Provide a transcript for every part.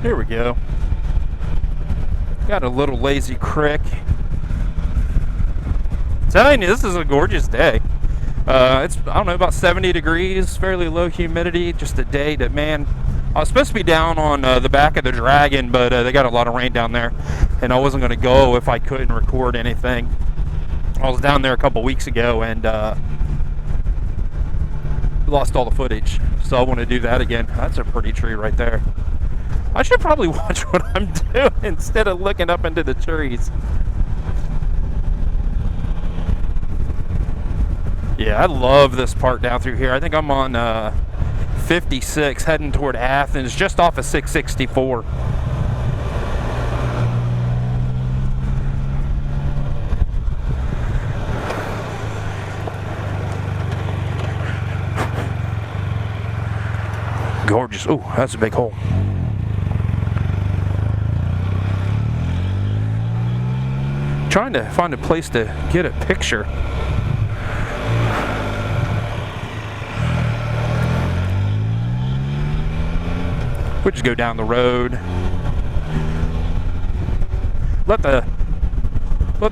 Here we go. Got a little lazy crick. Telling you, this is a gorgeous day. It's, I don't know, about 70 degrees, fairly low humidity. Just a day that, man, I was supposed to be down on the back of the Dragon, but they got a lot of rain down there, and I wasn't going to go if I couldn't record anything. I was down there a couple weeks ago and lost all the footage, so I want to do that again. That's a pretty tree right there. I should probably watch what I'm doing instead of looking up into the trees. Yeah, I love this part down through here. I think I'm on 56 heading toward Athens, just off of 664. Gorgeous. Oh, that's a big hole. Trying to find a place to get a picture. We'll just go down the road. Let the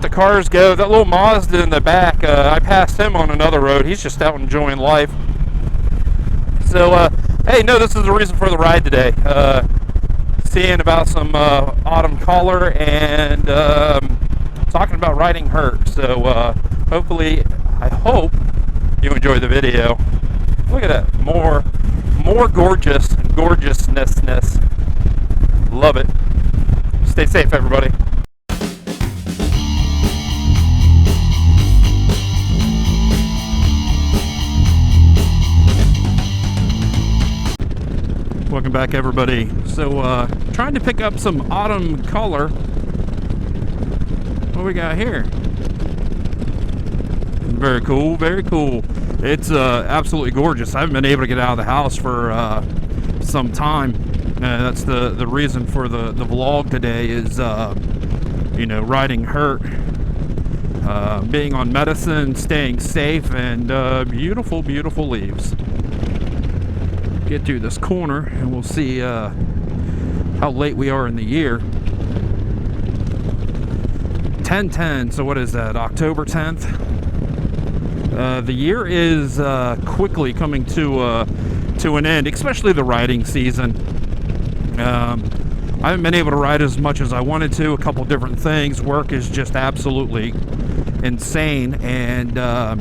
cars go. That little Mazda in the back, I passed him on another road. He's just out enjoying life. So, hey, no, this is the reason for the ride today. Seeing about some autumn color and talking about riding hurt. So hopefully, I hope you enjoy the video. Look at that, more gorgeousness. Love it. Stay safe, everybody. Welcome back, everybody. So trying to pick up some autumn color. What we got here? Very cool, very cool. It's absolutely gorgeous. I haven't been able to get out of the house for some time. That's the reason for the vlog today is, you know, riding hurt, being on medicine, staying safe, and beautiful, beautiful leaves. Get through this corner and we'll see how late we are in the year. 10/10, so what is that, October 10th? The year is quickly coming to an end, especially the riding season. I haven't been able to ride as much as I wanted to, a couple different things. Work is just absolutely insane, and I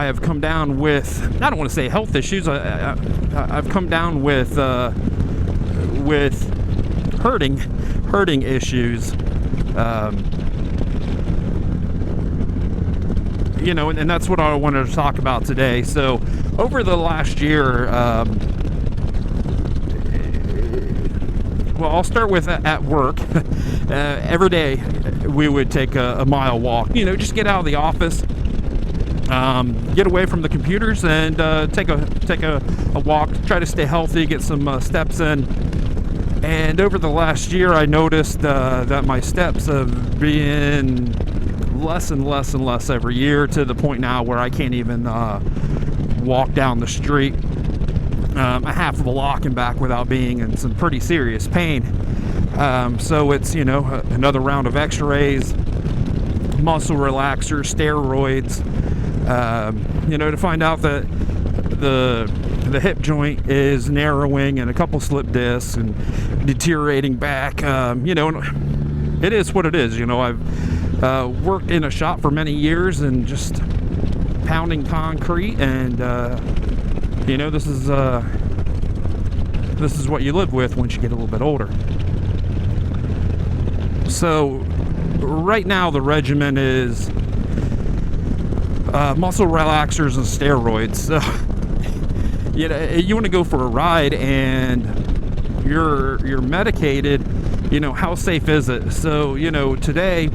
have come down with, I don't want to say health issues, I've come down with hurting issues. You know, and that's what I wanted to talk about today. So over the last year, well, I'll start with at work. Every day we would take a mile walk, you know, just get out of the office, get away from the computers, and take a walk, try to stay healthy, get some steps in. And over the last year, I noticed that my steps have been less and less every year, to the point now where I can't even walk down the street a half a block and back without being in some pretty serious pain. So it's, you know, another round of x-rays, muscle relaxers, steroids, you know, to find out that the hip joint is narrowing and a couple slip discs and deteriorating back. You know, it is what it is. You know, I've worked in a shop for many years and just pounding concrete, and you know, this is what you live with once you get a little bit older. So right now the regimen is muscle relaxers and steroids. So you know, you want to go for a ride and you're medicated, you know, how safe is it? So, you know, today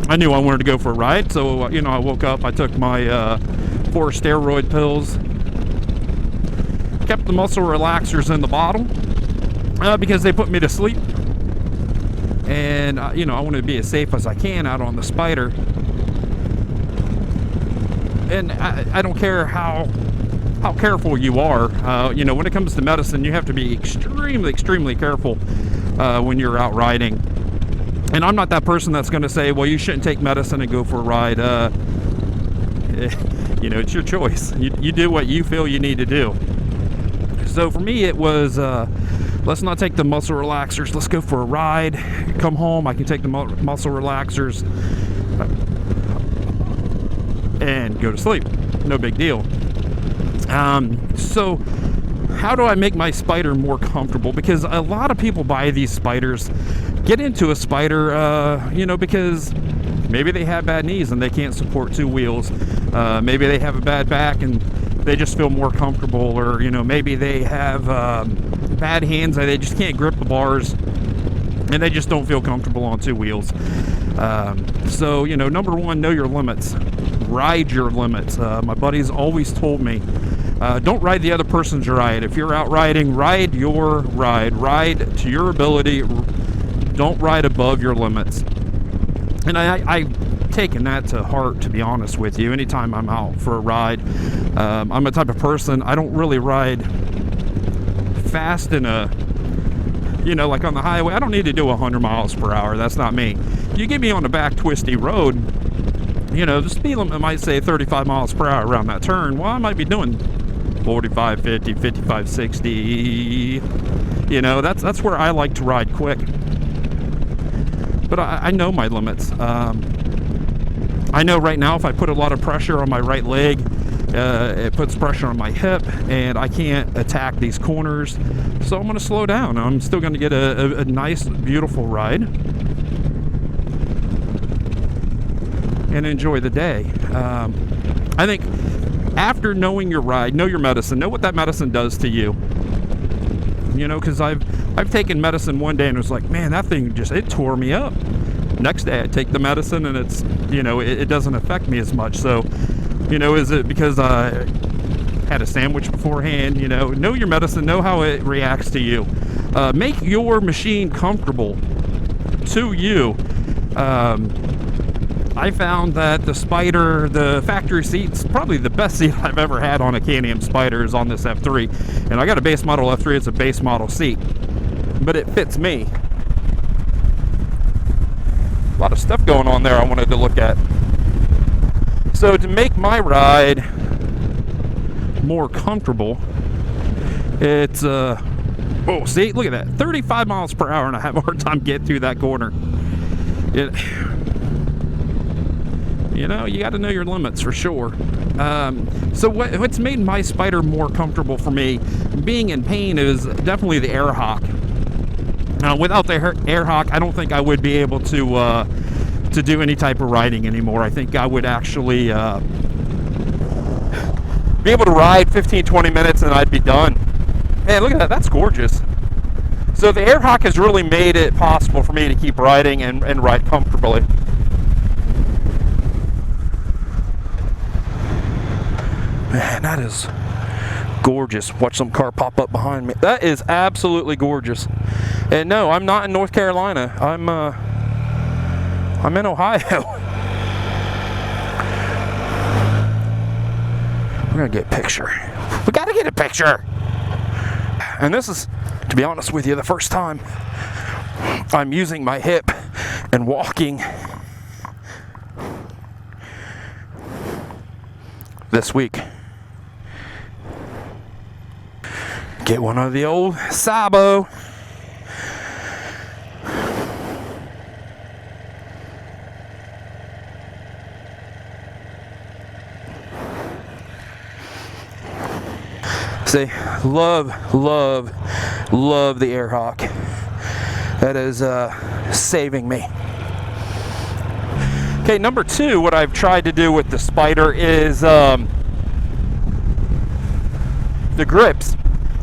I knew I wanted to go for a ride, so, you know, I woke up, I took my 4 steroid pills, kept the muscle relaxers in the bottle because they put me to sleep, and you know, I want to be as safe as I can out on the Spyder. And I don't care how how careful you are. When it comes to medicine, you have to be extremely careful when you're out riding. And I'm not that person that's going to say, well, you shouldn't take medicine and go for a ride. It's your choice. You do what you feel you need to do. So for me, it was, let's not take the muscle relaxers. Let's go for a ride. Come home, I can take the muscle relaxers and go to sleep. No big deal. So how do I make my Spyder more comfortable? Because a lot of people buy these Spyders, get into a Spyder, because maybe they have bad knees and they can't support two wheels. Maybe they have a bad back and they just feel more comfortable, or maybe they have bad hands and they just can't grip the bars and they just don't feel comfortable on two wheels. So number one, know your limits. Ride your limits. My buddies always told me, don't ride the other person's ride. If you're out riding, ride your ride to your ability. Don't ride above your limits. And I've taken that to heart, to be honest with you. Anytime I'm out for a ride, I'm the type of person, I don't really ride fast in like on the highway. I don't need to do 100 miles per hour. That's not me. You get me on a back twisty road, the speed limit might say 35 miles per hour around that turn. Well, I might be doing 45, 50, 55, 60. That's where I like to ride quick. But I know my limits. I know right now if I put a lot of pressure on my right leg, it puts pressure on my hip, and I can't attack these corners. So I'm going to slow down. I'm still going to get a nice, beautiful ride and enjoy the day. I think after knowing your ride, know your medicine, know what that medicine does to you. Because I've taken medicine one day and it was like, man, that thing it tore me up. Next day I take the medicine and it's, it doesn't affect me as much. So, is it because I had a sandwich beforehand? Know your medicine, know how it reacts to you. Make your machine comfortable to you. I found that the Spyder, the factory seat's probably the best seat I've ever had on a Can-Am Spyder is on this F3. And I got a base model F3, it's a base model seat. But it fits me. A lot of stuff going on there I wanted to look at. So to make my ride more comfortable, it's, see, look at that. 35 miles per hour and I have a hard time getting through that corner. You got to know your limits for sure. So what's made my Spyder more comfortable for me, being in pain, is definitely the air hock. Without the air hock, I don't think I would be able to do any type of riding anymore. I think I would actually be able to ride 15-20 minutes and I'd be done. Man, look at that. That's gorgeous. So the air hock has really made it possible for me to keep riding and ride comfortably. Man, that is gorgeous. Watch some car pop up behind me. That is absolutely gorgeous. And no, I'm not in North Carolina. I'm in Ohio. We're gonna get a picture. We gotta get a picture. And this is, to be honest with you, the first time I'm using my hip and walking this week. Get one of the old Sabo. See, love the air hock. That is saving me. Okay, number two, what I've tried to do with the Spyder is the grips.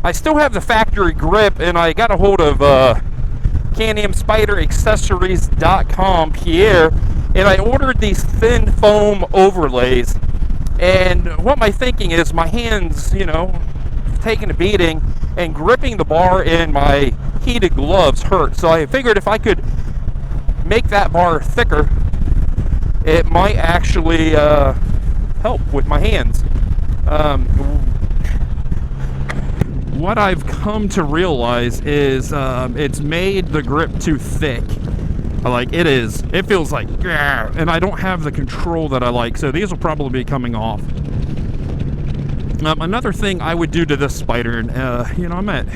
I still have the factory grip, and I got a hold of Can-Am Spyder Accessories.com, Pierre, and I ordered these thin foam overlays. And what my thinking is, my hands, taking a beating, and gripping the bar in my heated gloves hurt. So I figured if I could make that bar thicker, it might actually help with my hands. what I've come to realize is it's made the grip too thick. Like it feels like, and I don't have the control that I like, so these will probably be coming off. Another thing I would do to this Spyder, I'm at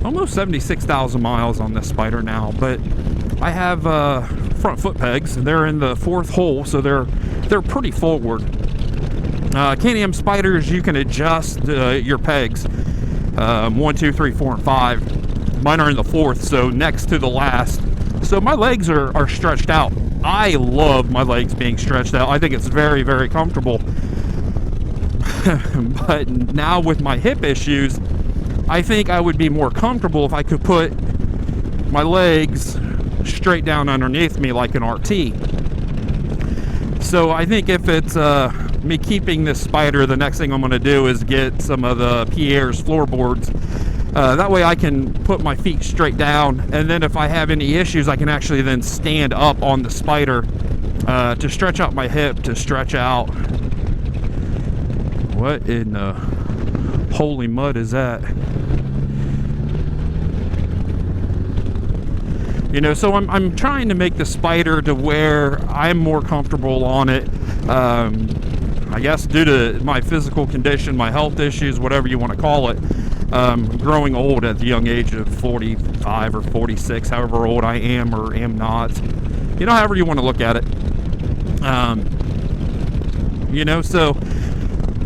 almost 76,000 miles on this Spyder now, but I have front foot pegs. They're in the 4th hole, so they're pretty forward. K&M Spyders, you can adjust your pegs 1, 2, 3, 4, and 5. Mine are in the 4th, so next to the last. So my legs are stretched out. I love my legs being stretched out. I think it's very, very comfortable. But now with my hip issues, I think I would be more comfortable if I could put my legs straight down underneath me like an RT. So I think if it's me keeping this Spyder, the next thing I'm going to do is get some of the Pierre's floorboards. That way I can put my feet straight down, and then if I have any issues, I can actually then stand up on the Spyder to stretch out my hip, to stretch out. What in the holy mud is that? So I'm trying to make the Spyder to where I'm more comfortable on it. I guess due to my physical condition, my health issues, whatever you want to call it, growing old at the young age of 45 or 46, however old I am or am not, however you want to look at it. So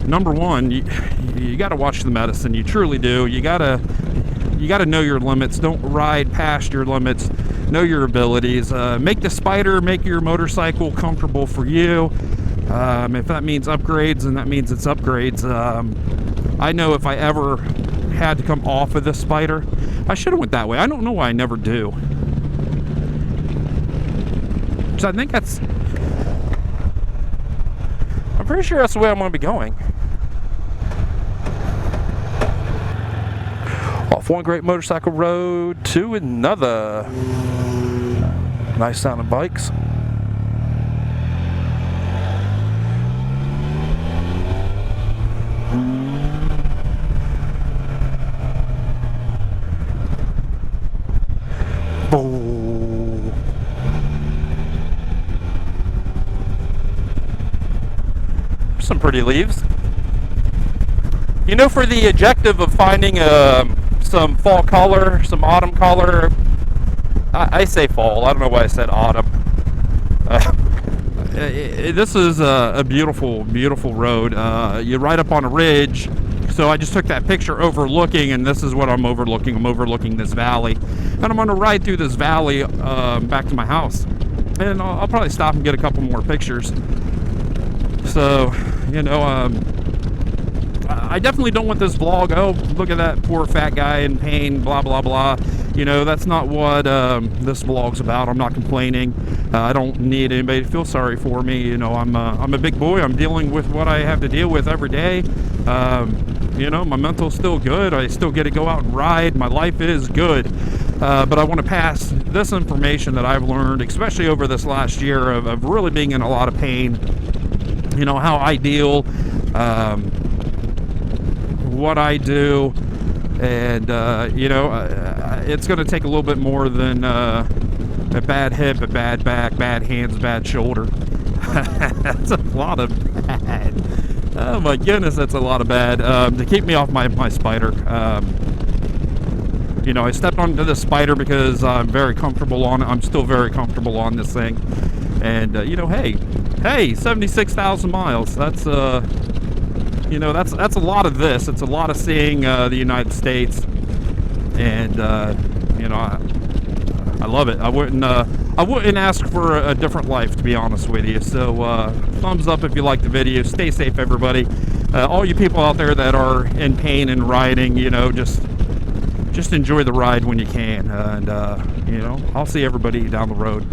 number one, you got to watch the medicine. You truly do. You got to know your limits. Don't ride past your limits. Know your abilities. Make the Spyder, make your motorcycle comfortable for you. If that means upgrades, then that means it's upgrades. I know if I ever had to come off of this Spyder, I should have went that way. I don't know why I never do. So I think I'm pretty sure that's the way I'm going to be going. Off one great motorcycle road to another. Nice sounding bikes. Boom. Some pretty leaves. For the objective of finding some fall color, some autumn color. I say fall. I don't know why I said autumn. This is a beautiful, beautiful road. You ride up on a ridge. So I just took that picture overlooking, and this is what I'm overlooking. I'm overlooking this valley. And I'm going to ride through this valley back to my house. And I'll probably stop and get a couple more pictures. So, I definitely don't want this vlog, oh, look at that poor fat guy in pain, blah, blah, blah. That's not what this vlog's about. I'm not complaining. I don't need anybody to feel sorry for me. I'm a big boy. I'm dealing with what I have to deal with every day. My mental's still good. I still get to go out and ride. My life is good. But I want to pass this information that I've learned, especially over this last year of really being in a lot of pain. How I deal, what I do, and it's going to take a little bit more than a bad hip, a bad back, bad hands, bad shoulder. That's a lot of bad. Oh my goodness, that's a lot of bad to keep me off my Spyder. I stepped onto this Spyder because I'm very comfortable on it. I'm still very comfortable on this thing, and hey, 76,000 miles. That's that's a lot of this. It's a lot of seeing the United States, and I love it. I wouldn't ask for a different life, to be honest with you. So thumbs up if you like the video. Stay safe, everybody. All you people out there that are in pain and riding, just enjoy the ride when you can, and I'll see everybody down the road.